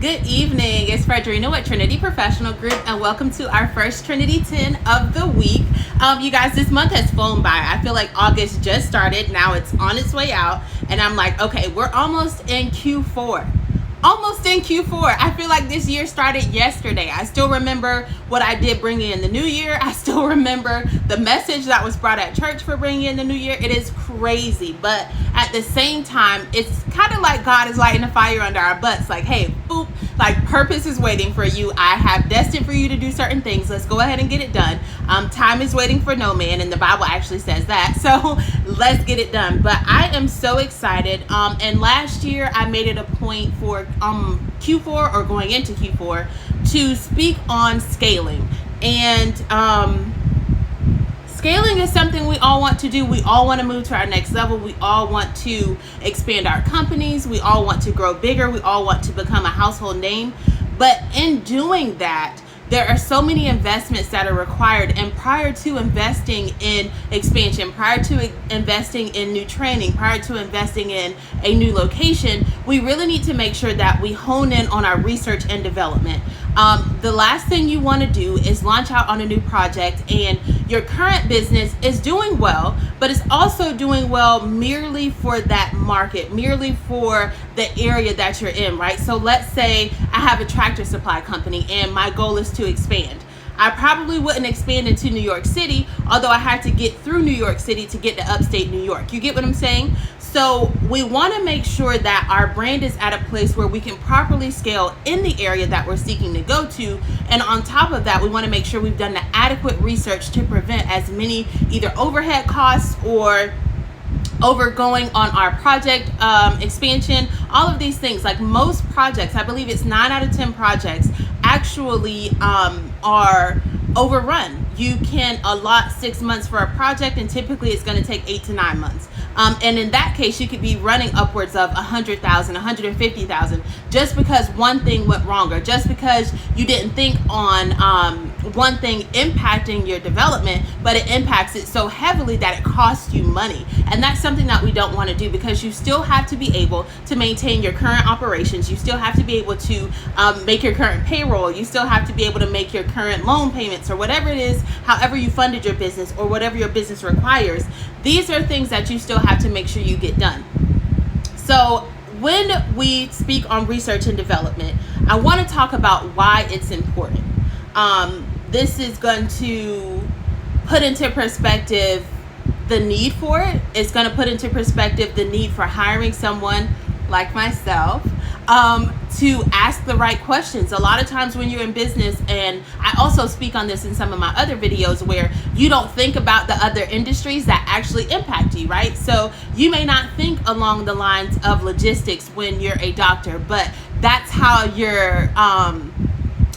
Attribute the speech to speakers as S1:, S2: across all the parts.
S1: Good evening. It's Fredrina with Trinity Professional Group, and welcome to our first Trinity 10 of the week. You guys, this month has flown by. I feel like August just started. Now it's on its way out, and I'm like, okay, we're almost in Q4. I feel like this year started yesterday. I still remember what I did bringing in the new year. I still remember the message that was brought at church for bringing in the new year. It is crazy, but at the same time, it's kind of like God is lighting a fire under our butts. Like, hey, boop, like purpose is waiting for you. I have destined for you to do certain things. Let's go ahead and get it done. Time is waiting for no man, and the Bible actually says that. So let's get it done. But I am so excited. And last year I made it a point for Q4 or going into Q4 to speak on scaling. And scaling is something we all want to do. We all want to move to our next level. We all want to expand our companies. We all want to grow bigger. We all want to become a household name. But in doing that, there are so many investments that are required. And prior to investing in expansion, prior to investing in new training, prior to investing in a new location, we really need to make sure that we hone in on our research and development. The last thing you want to do is launch out on a new project and your current business is doing well, but it's also doing well merely for that market, merely for the area that you're in, right? So let's say I have a tractor supply company and my goal is to expand. I probably wouldn't expand into New York City, although I had to get through New York City to get to upstate New York. You get what I'm saying? So we want to make sure that our brand is at a place where we can properly scale in the area that we're seeking to go to. And on top of that, we want to make sure we've done the adequate research to prevent as many either overhead costs or overgoing on our project expansion, all of these things. Like most projects, I believe it's 9 out of 10 projects actually are overrun. You can allot 6 months for a project, and typically it's going to take 8 to 9 months. And in that case, you could be running upwards of 100,000, 150,000, just because one thing went wrong, or just because you didn't think on one thing impacting your development, but it impacts it so heavily that it costs you money. And that's something that we don't want to do, because you still have to be able to maintain your current operations. You still have to be able to make your current payroll. You still have to be able to make your current loan payments, or whatever it is, however you funded your business, or whatever your business requires. These are things that you still have to make sure you get done. So when we speak on research and development, I want to talk about why it's important. This is going to put into perspective the need for it. It's going to put into perspective the need for hiring someone like myself to ask the right questions. A lot of times when you're in business, and I also speak on this in some of my other videos, where you don't think about the other industries that actually impact you, right? So you may not think along the lines of logistics when you're a doctor, but that's how your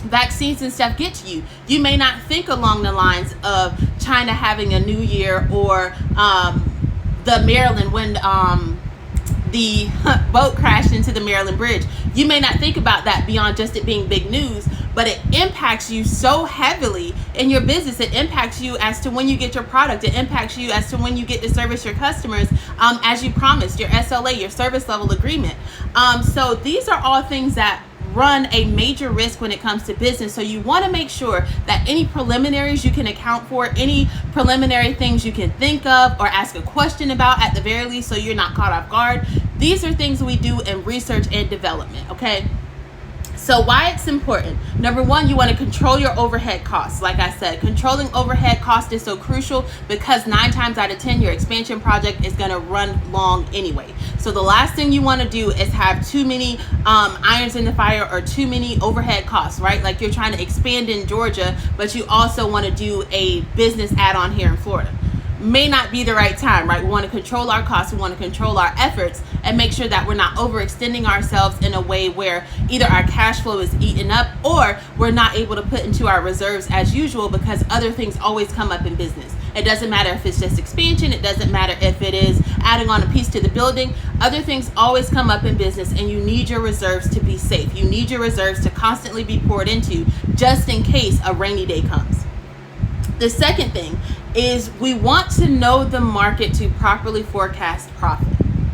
S1: vaccines and stuff get to you. You may not think along the lines of China having a new year, or the Maryland when the boat crashed into the Maryland Bridge. You may not think about that beyond just it being big news, but it impacts you so heavily in your business. It impacts you as to when you get your product. It impacts you as to when you get to service your customers as you promised, your SLA, your service level agreement. So these are all things that run a major risk when it comes to business. So you want to make sure that any preliminaries you can account for, any preliminary things you can think of or ask a question about at the very least, so you're not caught off guard. These are things we do in research and development, okay? So why it's important. Number one, you want to control your overhead costs. Like I said, controlling overhead costs is so crucial, because 9 times out of 10, your expansion project is going to run long anyway. So the last thing you want to do is have too many irons in the fire, or too many overhead costs, right? Like you're trying to expand in Georgia, but you also want to do a business add-on here in Florida. May not be the right time, right? We want to control our costs, we want to control our efforts, and make sure that we're not overextending ourselves in a way where either our cash flow is eaten up, or we're not able to put into our reserves as usual, because other things always come up in business. It doesn't matter if it's just expansion, it doesn't matter if it is adding on a piece to the building. Other things always come up in business, and you need your reserves to be safe. You need your reserves to constantly be poured into, just in case a rainy day comes. The second thing is we want to know the market to properly forecast profit.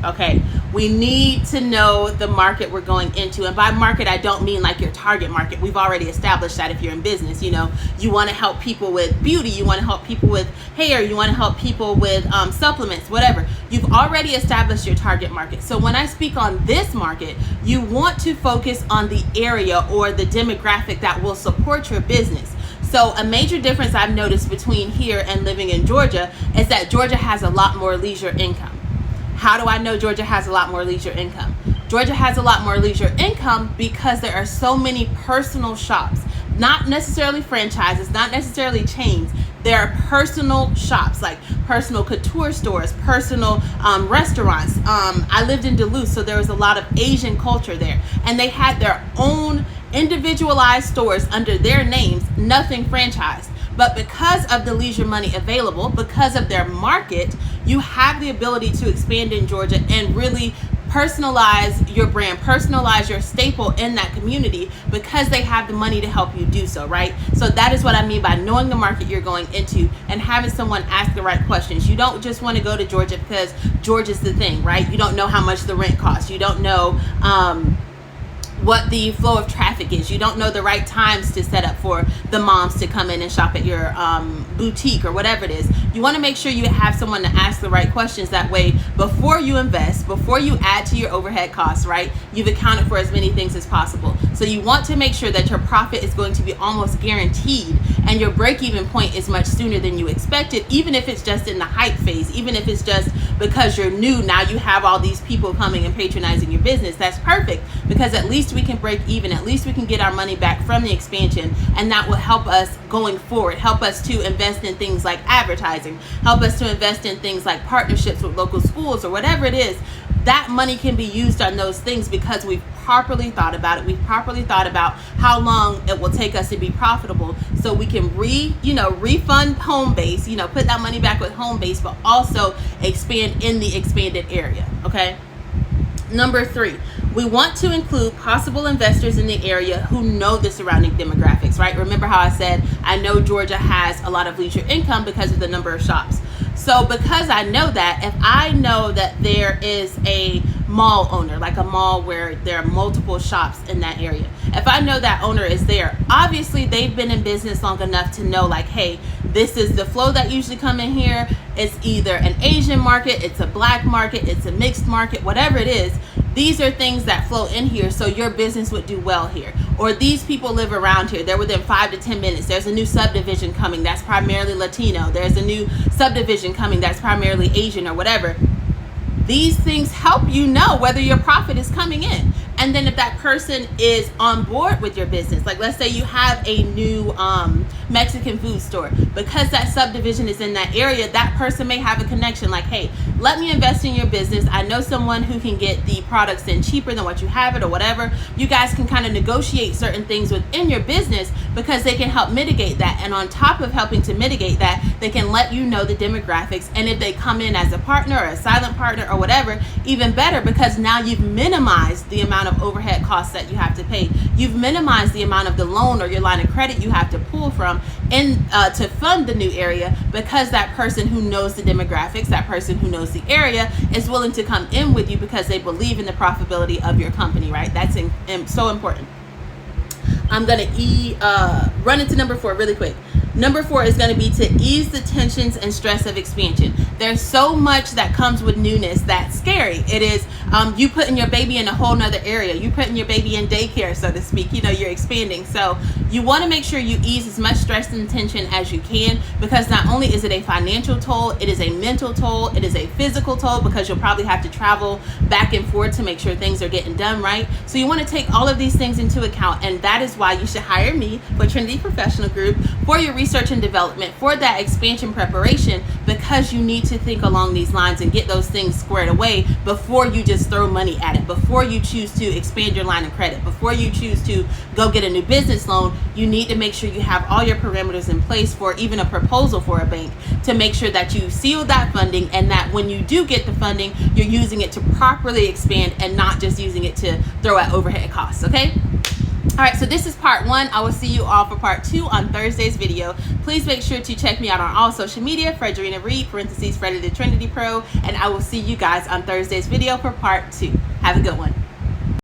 S1: Okay, We need to know the market we're going into. And by market, I don't mean like your target market. We've already established that if you're in business, you want to help people with beauty, you want to help people with hair, you want to help people with supplements, whatever. You've already established your target market. So when I speak on this market, you want to focus on the area or the demographic that will support your business. So a major difference I've noticed between here and living in Georgia is that Georgia has a lot more leisure income. How do I know Georgia has a lot more leisure income? Georgia has a lot more leisure income because there are so many personal shops, not necessarily franchises, not necessarily chains. There are personal shops, like personal couture stores, personal restaurants. I lived in Duluth, so there was a lot of Asian culture there, and they had their own individualized stores under their names, nothing franchised. But because of the leisure money available, because of their market, you have the ability to expand in Georgia and really personalize your brand, personalize your staple in that community because they have the money to help you do so, right? So that is what I mean by knowing the market you're going into and having someone ask the right questions. You don't just want to go to Georgia because Georgia's the thing, right? You don't know how much the rent costs. You don't know what the flow of traffic is. You don't know the right times to set up for the moms to come in and shop at your boutique or whatever it is. You want to make sure you have someone to ask the right questions. That way, before you invest, before you add to your overhead costs, right, you've accounted for as many things as possible. So you want to make sure that your profit is going to be almost guaranteed and your break-even point is much sooner than you expected, even if it's just in the hype phase, even if it's just because you're new, now you have all these people coming and patronizing your business. That's perfect, because at least we can break even, at least we can get our money back from the expansion, and that will help us going forward, help us to invest in things like advertising, help us to invest in things like partnerships with local schools or whatever it is. That money can be used on those things because we've properly thought about it. We've properly thought about how long it will take us to be profitable, so we can refund home base, put that money back with home base, but also expand in the expanded area. Okay. Number 3, we want to include possible investors in the area who know the surrounding demographics, right? Remember how I said I know Georgia has a lot of leisure income because of the number of shops. So because I know that, if I know that there is a mall owner, like a mall where there are multiple shops in that area, if I know that owner is there, obviously they've been in business long enough to know, like, hey, this is the flow that usually come in here. It's either an Asian market, it's a black market, it's a mixed market, whatever it is. These are things that flow in here, so your business would do well here. Or these people live around here. They're within 5 to 10 minutes. There's a new subdivision coming that's primarily Latino. There's a new subdivision coming that's primarily Asian or whatever. These things help you know whether your profit is coming in. And then if that person is on board with your business, like let's say you have a new Mexican food store, because that subdivision is in that area, that person may have a connection like, hey, let me invest in your business. I know someone who can get the products in cheaper than what you have it or whatever. You guys can kind of negotiate certain things within your business because they can help mitigate that. And on top of helping to mitigate that, they can let you know the demographics. And if they come in as a partner or a silent partner or whatever, even better, because now you've minimized the amount of overhead costs that you have to pay. You've minimized the amount of the loan or your line of credit you have to pull from to fund the new area, because that person who knows the demographics, that person who knows the area, is willing to come in with you because they believe in the profitability of your company, right? That's so important. I'm going to run into number 4 really quick. Number 4 is going to be to ease the tensions and stress of expansion. There's so much that comes with newness that's scary. It is you putting your baby in a whole nother area. You putting your baby in daycare, so to speak. You're expanding. So you want to make sure you ease as much stress and tension as you can, because not only is it a financial toll, it is a mental toll, it is a physical toll, because you'll probably have to travel back and forth to make sure things are getting done right. So you want to take all of these things into account, and that is why you should hire me for Trinity Professional Group for your research and development, for that expansion preparation, because you need to think along these lines and get those things squared away before you just throw money at it, before you choose to expand your line of credit, before you choose to go get a new business loan. You need to make sure you have all your parameters in place for even a proposal for a bank, to make sure that you seal that funding, and that when you do get the funding, you're using it to properly expand and not just using it to throw at overhead costs. Okay, All right, so this is part 1. I will see you all for part 2 on Thursday's video. Please make sure to check me out on all social media, Fredrina Reed, / Freddy the Trinity Pro, and I will see you guys on Thursday's video for part 2. Have a good one.